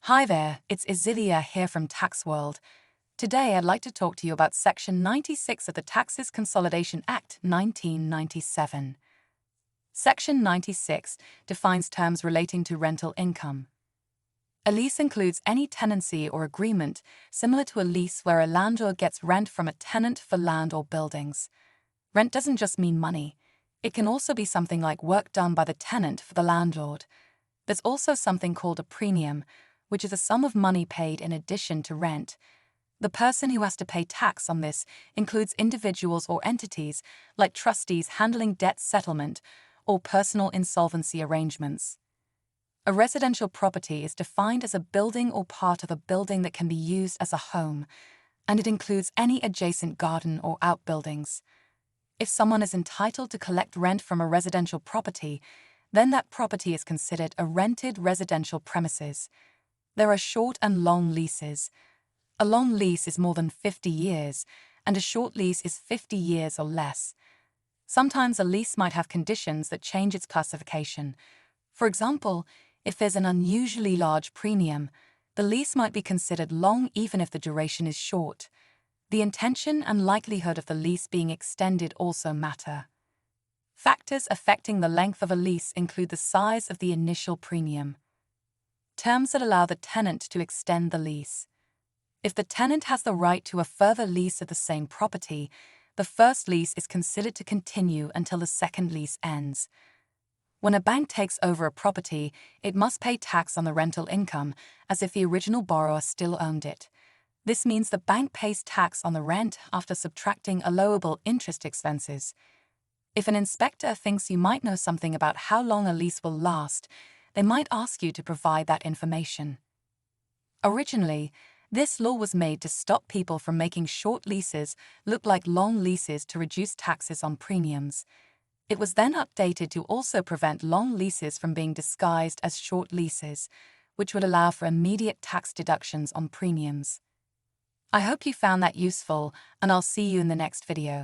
Hi there, it's Isilia here from Tax World. Today I'd like to talk to you about Section 96 of the Taxes Consolidation Act 1997. Section 96 defines terms relating to rental income. A lease includes any tenancy or agreement similar to a lease where a landlord gets rent from a tenant for land or buildings. Rent doesn't just mean money. It can also be something like work done by the tenant for the landlord. There's also something called a premium, which is a sum of money paid in addition to rent. The person who has to pay tax on this includes individuals or entities like trustees handling debt settlement or personal insolvency arrangements. A residential property is defined as a building or part of a building that can be used as a home, and it includes any adjacent garden or outbuildings. If someone is entitled to collect rent from a residential property, then that property is considered a rented residential premises. There are short and long leases. A long lease is more than 50 years, and a short lease is 50 years or less. Sometimes a lease might have conditions that change its classification. For example, if there's an unusually large premium, the lease might be considered long even if the duration is short. The intention and likelihood of the lease being extended also matter. Factors affecting the length of a lease include the size of the initial premium. Terms that allow the tenant to extend the lease. If the tenant has the right to a further lease of the same property, the first lease is considered to continue until the second lease ends. When a bank takes over a property, it must pay tax on the rental income as if the original borrower still owned it. This means the bank pays tax on the rent after subtracting allowable interest expenses. If an inspector thinks you might know something about how long a lease will last, they might ask you to provide that information. Originally, this law was made to stop people from making short leases look like long leases to reduce taxes on premiums. It was then updated to also prevent long leases from being disguised as short leases, which would allow for immediate tax deductions on premiums. I hope you found that useful, and I'll see you in the next video.